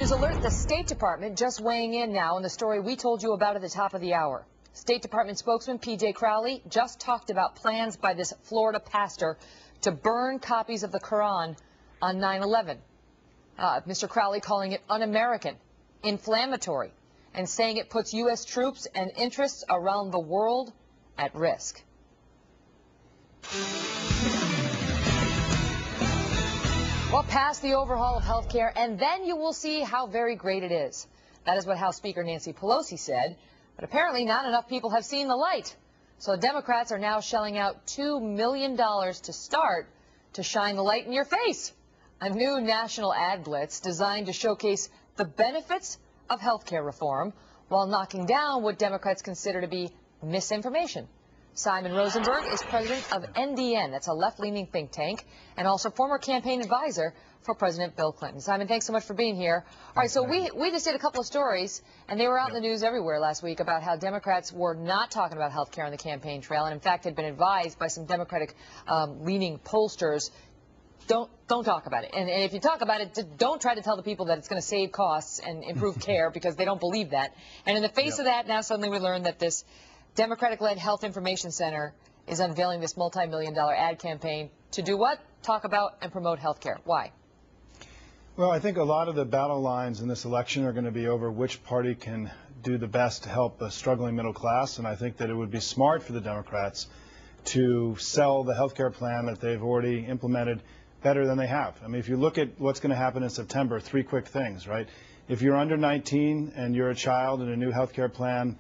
News alert, the State Department just weighing in now on the story we told you about at the top of the hour. State Department spokesman P.J. Crowley just talked about plans by this Florida pastor to burn copies of the Quran on 9/11. Mr. Crowley calling it un-American, inflammatory, and saying it puts U.S. troops and interests around the world at risk. Well, pass the overhaul of health care, and then you will see how very great it is. That is what House Speaker Nancy Pelosi said, but apparently not enough people have seen the light. So Democrats are now shelling out $2 million to start to shine the light in your face. A new national ad blitz designed to showcase the benefits of health care reform while knocking down what Democrats consider to be misinformation. Simon Rosenberg is president of NDN, that's a left-leaning think tank, and also former campaign advisor for President Bill Clinton. Simon, thanks so much for being here. All right, so we just did a couple of stories, and they were out in the news everywhere last week about how Democrats were not talking about health care on the campaign trail, and in fact had been advised by some Democratic-leaning pollsters, don't talk about it. And if you talk about it, don't try to tell the people that it's going to save costs and improve care, because they don't believe that. And in the face of that, now suddenly we learn that this Democratic-led Health Information Center is unveiling this multi-million-dollar ad campaign to do what? Talk about and promote health care. Why? Well, I think a lot of the battle lines in this election are going to be over which party can do the best to help a struggling middle class, and I think that it would be smart for the Democrats to sell the health care plan that they've already implemented better than they have. I mean, if you look at what's going to happen in September, three quick things, right? If you're under 19 and you're a child in a new health care plan,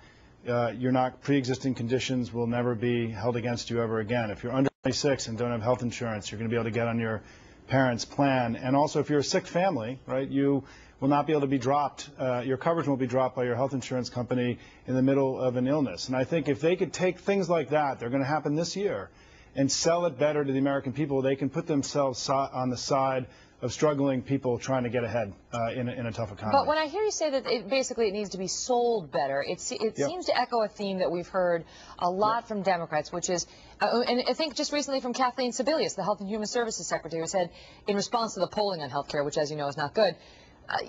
pre-existing conditions will never be held against you ever again. If you're under 26 and don't have health insurance, you're going to be able to get on your parents' plan. And also, if you're a sick family, right, you will not be able to be dropped. Your coverage won't be dropped by your health insurance company in the middle of an illness. And I think if they could take things like that, they're going to happen this year, and sell it better to the American people, they can put themselves on the side of struggling people trying to get ahead in a tough economy. But when I hear you say that it needs to be sold better, it seems to echo a theme that we've heard a lot from Democrats, which is, and I think just recently from Kathleen Sebelius, the Health and Human Services Secretary, who said in response to the polling on health care, which as you know is not good,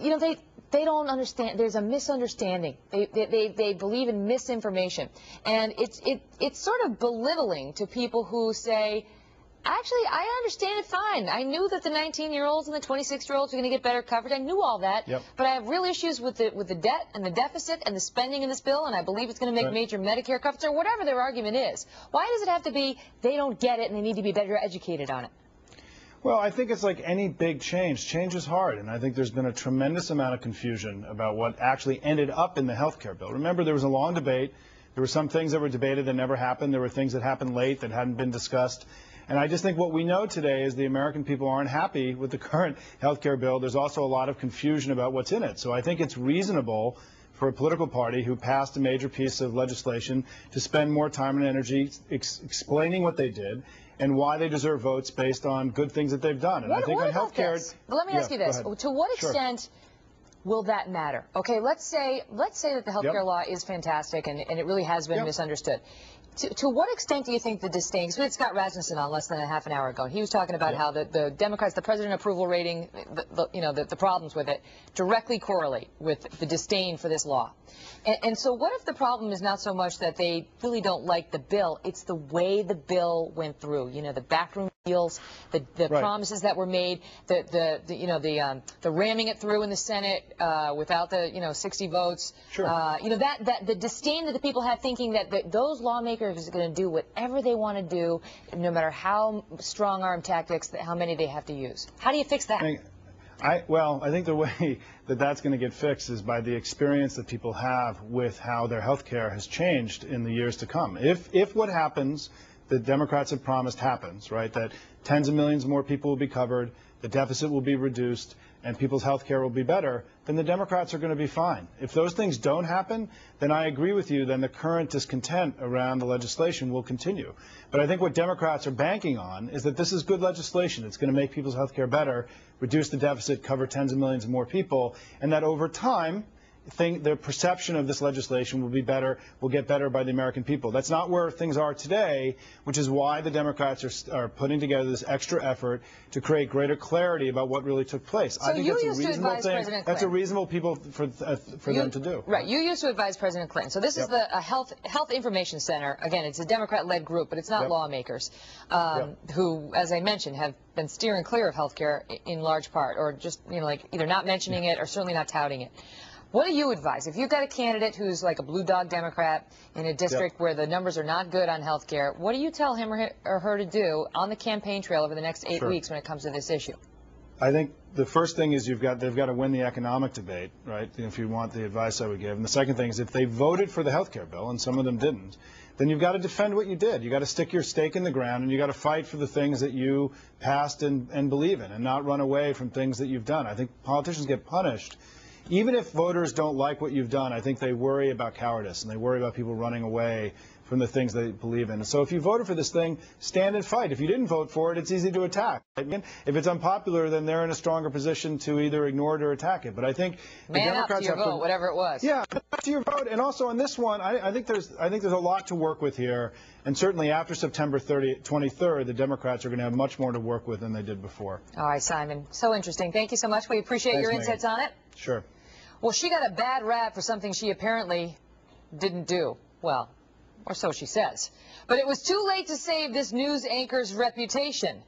you know, they don't understand. There's a misunderstanding. They believe in misinformation, and it's sort of belittling to people who say, actually, I understand it fine. I knew that the 19-year-olds and the 26-year-olds were going to get better coverage. I knew all that. Yep. But I have real issues with the debt and the deficit and the spending in this bill, and I believe it's going to make major Medicare cuts or whatever their argument is. Why does it have to be they don't get it and they need to be better educated on it? Well, I think it's like any big change. Change is hard, and I think there's been a tremendous amount of confusion about what actually ended up in the health care bill. Remember, there was a long debate. There were some things that were debated that never happened. There were things that happened late that hadn't been discussed. And I just think what we know today is the American people aren't happy with the current health care bill. There's also a lot of confusion about what's in it. So I think it's reasonable for a political party who passed a major piece of legislation to spend more time and energy explaining what they did and why they deserve votes based on good things that they've done. And I think on health care. Well, let me ask you this. To what extent will that matter? Okay, let's say that the health care law is fantastic and it really has been misunderstood. To what extent do you think the disdain, because we had Scott Rasmussen on less than a half an hour ago, and he was talking about how the Democrats, the president approval rating, the problems with it directly correlate with the disdain for this law. And so what if the problem is not so much that they really don't like the bill, it's the way the bill went through, you know, the backroom deals, the promises that were made, the ramming it through in the Senate without the 60 votes. Sure. The disdain that the people have, thinking that those lawmakers are going to do whatever they want to do, no matter how strong-arm tactics, how many they have to use. How do you fix that? Well, I think the way that that's going to get fixed is by the experience that people have with how their health care has changed in the years to come. If what happens, the Democrats have promised happens, right, that tens of millions more people will be covered, the deficit will be reduced, and people's health care will be better, then the Democrats are going to be fine. If those things don't happen, then I agree with you, then the current discontent around the legislation will continue. But I think what Democrats are banking on is that this is good legislation. It's going to make people's health care better, reduce the deficit, cover tens of millions more people, and that over time, the perception of this legislation will get better by the American people. That's not where things are today, which is why the Democrats are putting together this extra effort to create greater clarity about what really took place. So I think that's a reasonable thing. President that's a Clinton. reasonable people for them to do. Right. You used to advise President Clinton. So this is a health information center. Again, it's a Democrat-led group, but it's not lawmakers who, as I mentioned, have been steering clear of health care in large part, or just, like either not mentioning it or certainly not touting it. What do you advise? If you've got a candidate who's like a blue dog Democrat in a district where the numbers are not good on health care, what do you tell him or her to do on the campaign trail over the next 8 weeks when it comes to this issue? I think the first thing is they've got to win the economic debate, right, if you want the advice I would give. And the second thing is if they voted for the health care bill, and some of them didn't, then you've got to defend what you did. You've got to stick your stake in the ground, and you've got to fight for the things that you passed and believe in, and not run away from things that you've done. I think politicians get punished. Even if voters don't like what you've done, I think they worry about cowardice, and they worry about people running away from the things they believe in. So if you voted for this thing, stand and fight. If you didn't vote for it, it's easy to attack. If it's unpopular, then they're in a stronger position to either ignore it or attack it. But I think the Democrats up to your vote, whatever it was. Yeah, up to your vote. And also on this one, I think there's a lot to work with here. And certainly after September 23rd, the Democrats are going to have much more to work with than they did before. All right, Simon. So interesting. Thank you so much. We appreciate your insights on it. Sure. Well, she got a bad rap for something she apparently didn't do. Well, or so she says. But it was too late to save this news anchor's reputation.